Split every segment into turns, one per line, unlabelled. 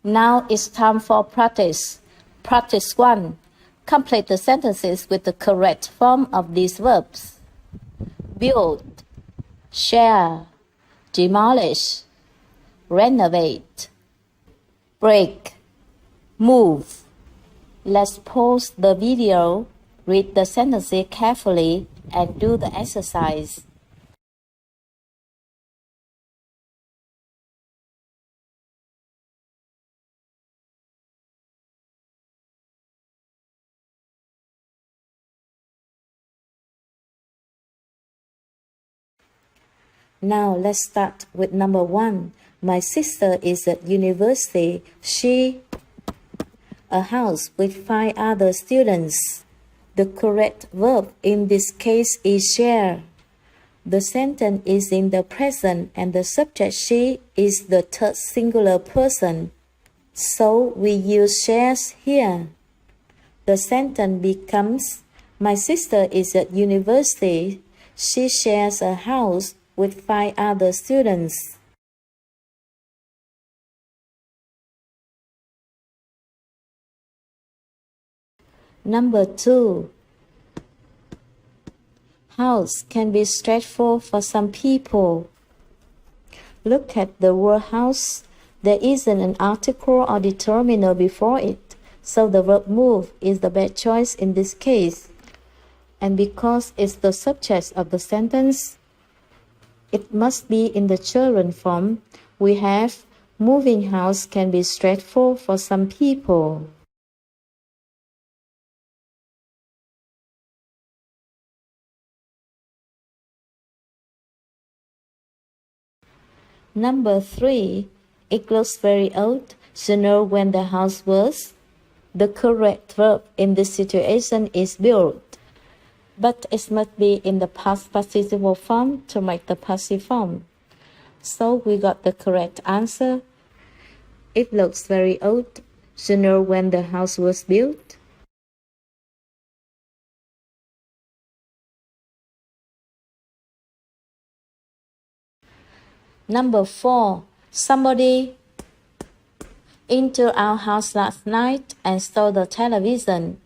Now it's time for practice. Practice 1. Complete the sentences with the correct form of these verbs. Build, share, demolish, renovate, break, move. Let's pause the video, read the sentences carefully, and do the exercise. Now let's start with number 1. My sister is at university. She a house with 5 other students. The correct verb in this case is share. The sentence is in the present and the subject she is the third singular person. So we use shares here. The sentence becomes, my sister is at university. She shares a house with 5 other students. Number 2. House can be stressful for some people. Look at the word house. There isn't an article or determiner before it, so the verb move is the best choice in this case. And because it's the subject of the sentence, it must be in the children form. We have moving house can be stressful for some people. Number 3. It looks very old. You know when the house was? The correct verb in this situation is built, but it must be in the past participle form to make the passive form. So we got the correct answer. It looks very old. You know when the house was built? Number 4. Somebody into our house last night and stole the television.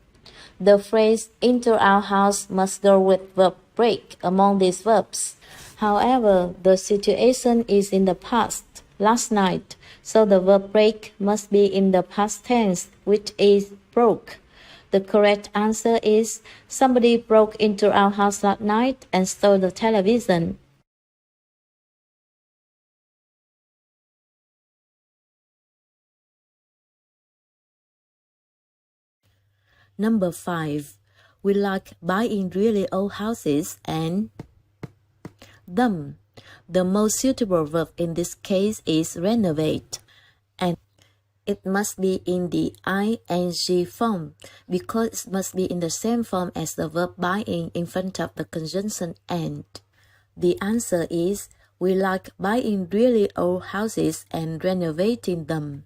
The phrase into our house must go with verb break among these verbs. However, the situation is in the past, last night, so the verb break must be in the past tense, which is broke. The correct answer is somebody broke into our house last night and stole the television. Number 5. We like buying really old houses and them. The most suitable verb in this case is renovate, and it must be in the ing form because it must be in the same form as the verb buying in front of the conjunction and. The answer is we like buying really old houses and renovating them.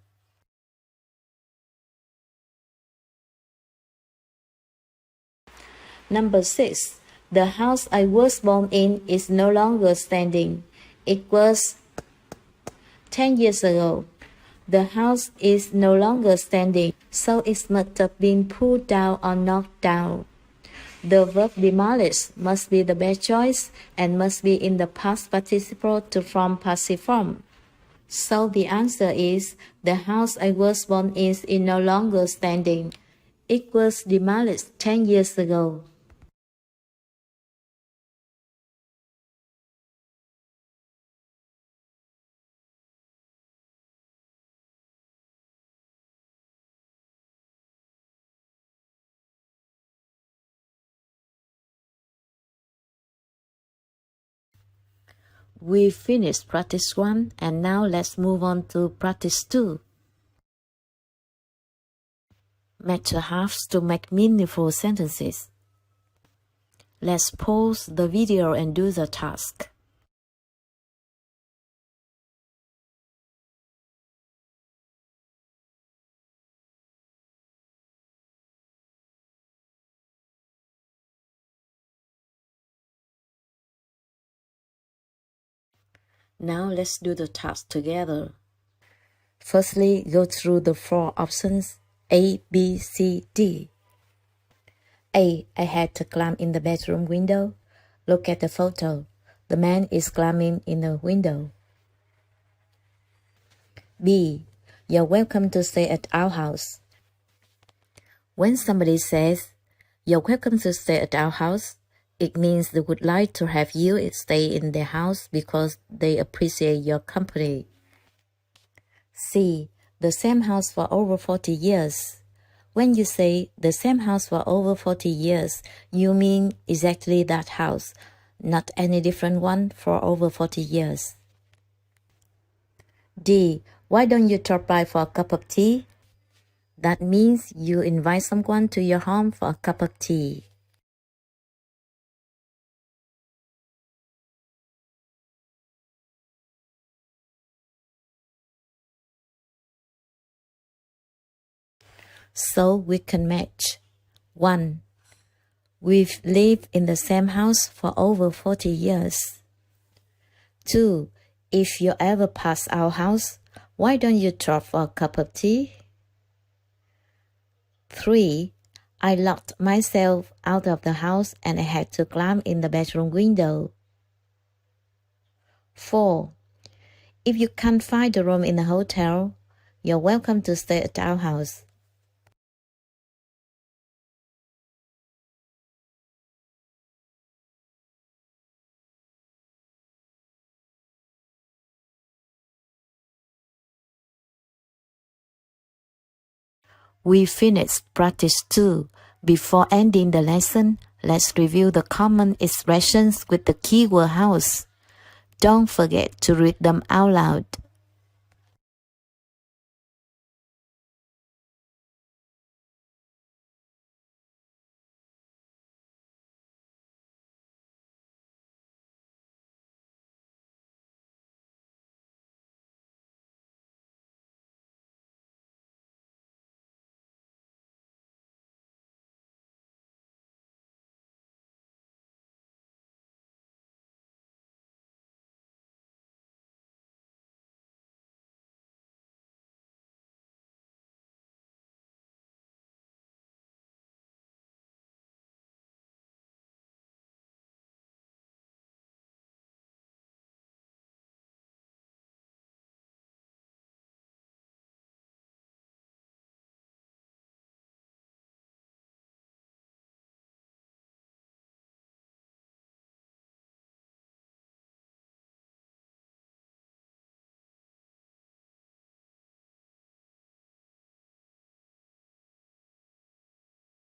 Number 6. The house I was born in is no longer standing. It was 10 years ago. The house is no longer standing, so it must have been pulled down or knocked down. The verb demolish must be the best choice and must be in the past participle to form passive form. So the answer is the house I was born in is no longer standing. It was demolished 10 years ago. We finished practice 1 and now let's move on to practice 2. Match the halves to make meaningful sentences. Let's pause the video and do the task. Now let's do the task together. Firstly, go through the 4 options A, B, C, D. A. I had to climb in the bedroom window. Look at the photo. The man is climbing in the window. B. You're welcome to stay at our house. When somebody says, "You're welcome to stay at our house," it means they would like to have you stay in their house because they appreciate your company. C. The same house for over 40 years. When you say the same house for over 40 years, you mean exactly that house, not any different one for over 40 years. D. Why don't you drop by for a cup of tea? That means you invite someone to your home for a cup of tea. So we can match. 1. We've lived in the same house for over 40 years. 2. If you ever pass our house, why don't you drop for a cup of tea? 3. I locked myself out of the house and I had to climb in the bedroom window. 4. If you can't find a room in the hotel, you're welcome to stay at our house. We finished practice 2. Before ending the lesson, let's review the common expressions with the keyword house. Don't forget to read them out loud.